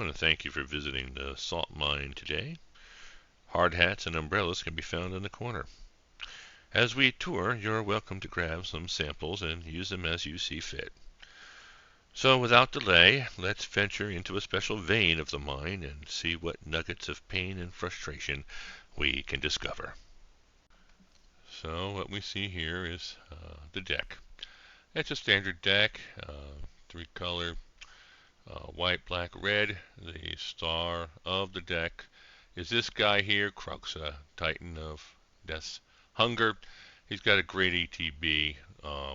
I want to thank you for visiting the salt mine today. Hard hats and umbrellas can be found in the corner. As we tour, you're welcome to grab some samples and use them as you see fit. So without delay, let's venture into a special vein of the mine and see what nuggets of pain and frustration we can discover. So what we see here is the deck. It's a standard deck, three color, white, black, red. The star of the deck is this guy here, Kroxa, Titan of Death's Hunger. He's got a great ETB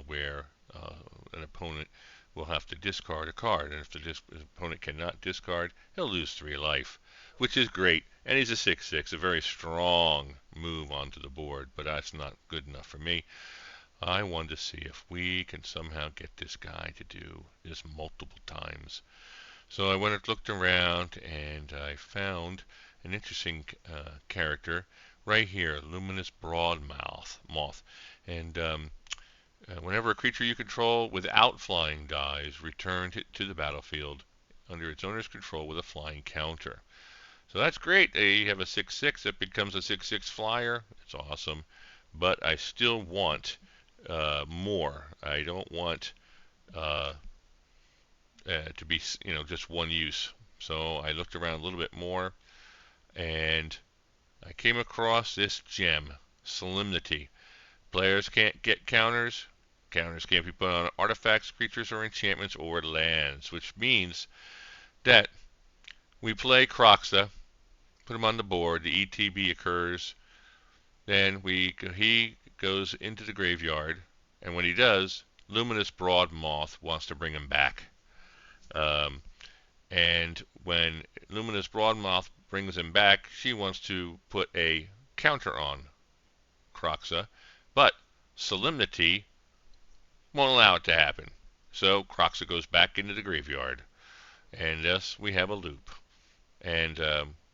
where an opponent will have to discard a card, and if the opponent cannot discard, he'll lose 3 life, which is great. And he's a 6/6, a very strong move onto the board, but that's not good enough for me. I wanted to see if we can somehow get this guy to do this multiple times. So I went and looked around, and I found an interesting character right here, Luminous Broodmoth. And whenever a creature you control without flying dies, return it to the battlefield under its owner's control with a flying counter. So that's great. They have a 6/6 that becomes a 6/6 flyer. It's awesome. But I still want more. I don't want to be, just one use. So I looked around a little bit more, and I came across this gem, Solemnity. Players can't get counters. Counters can't be put on artifacts, creatures, or enchantments, or lands, which means that we play Kroxa, put him on the board, the ETB occurs, then he goes into the graveyard, and when he does, Luminous Broodmoth wants to bring him back. And when Luminous Broodmoth brings him back, she wants to put a counter on Kroxa, but Solemnity won't allow it to happen. So Kroxa goes back into the graveyard, and thus we have a loop. And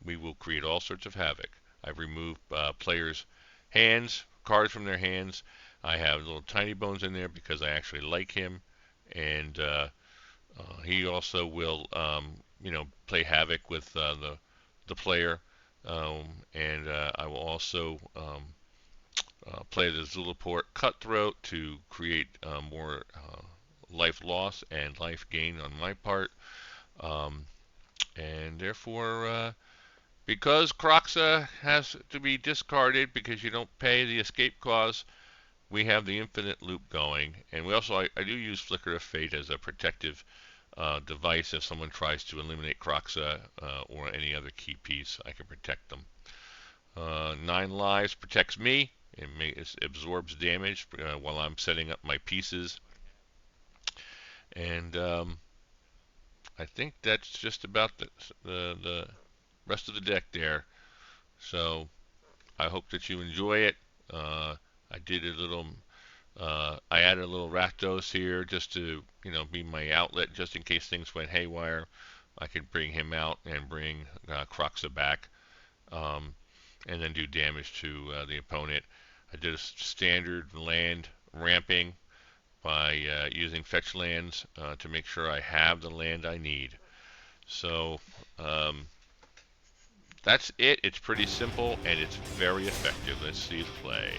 we will create all sorts of havoc. I've removed players' hands, cards from their hands. I have little tiny bones in there because I actually like him, and he also will, play havoc with the player. And I will also play the Zulaport Cutthroat to create more life loss and life gain on my part. And therefore, because Kroxa has to be discarded because you don't pay the escape clause, we have the infinite loop going. And we also, I do use Flicker of Fate as a protective device. If someone tries to eliminate Kroxa or any other key piece, I can protect them. 9 lives protects me. It absorbs damage while I'm setting up my pieces. And I think that's just about the rest of the deck there. So I hope that you enjoy it. I did a little, I added a little Rakdos here just to, be my outlet just in case things went haywire. I could bring him out and bring Kroxa back, and then do damage to the opponent. I did a standard land ramping by using fetch lands to make sure I have the land I need. So that's it. It's pretty simple and it's very effective. Let's see the play.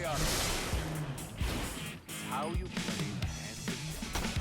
way up. It's how you play the hands of death.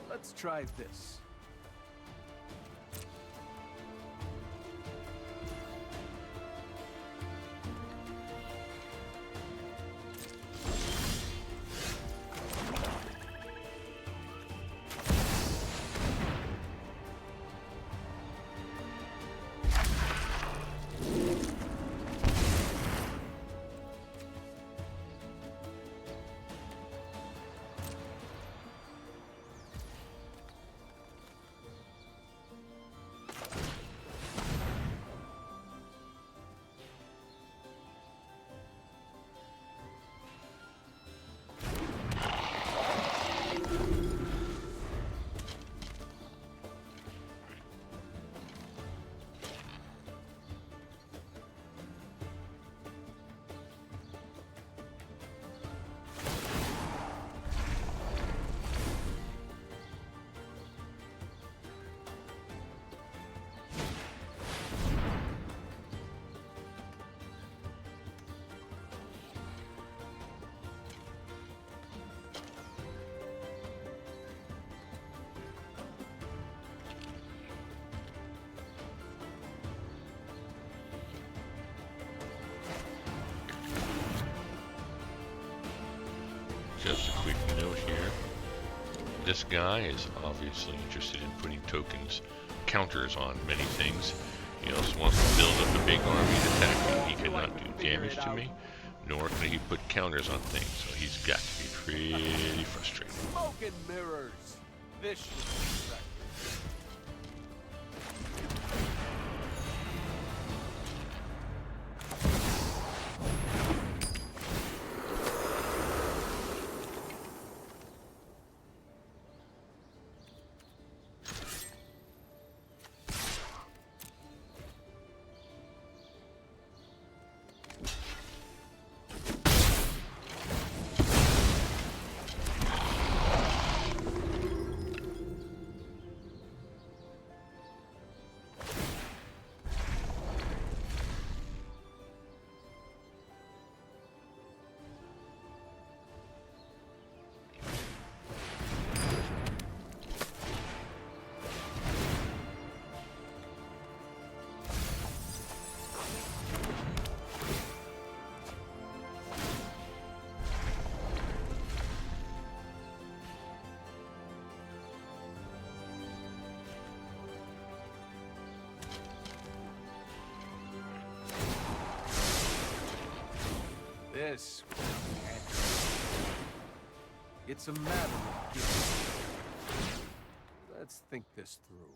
Let's try this. This guy is obviously interested in putting tokens, counters on many things. He also wants to build up a big army to attack me. He cannot do damage to me, nor can he put counters on things, so he's got to be pretty frustrating. Smoke and mirrors. This should be effective. This can't. It's a matter of giving. Let's think this through.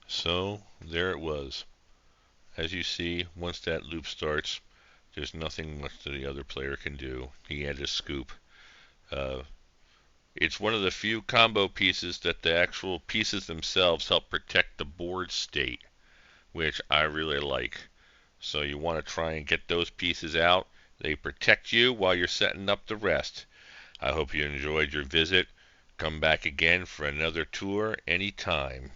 So there it was. As you see, once that loop starts, there's nothing much that the other player can do. He had his scoop. Uh, it's one of the few combo pieces that the actual pieces themselves help protect the board state, which I really like. So you want to try and get those pieces out. They protect you while you're setting up the rest. I hope you enjoyed your visit. Come back again for another tour anytime.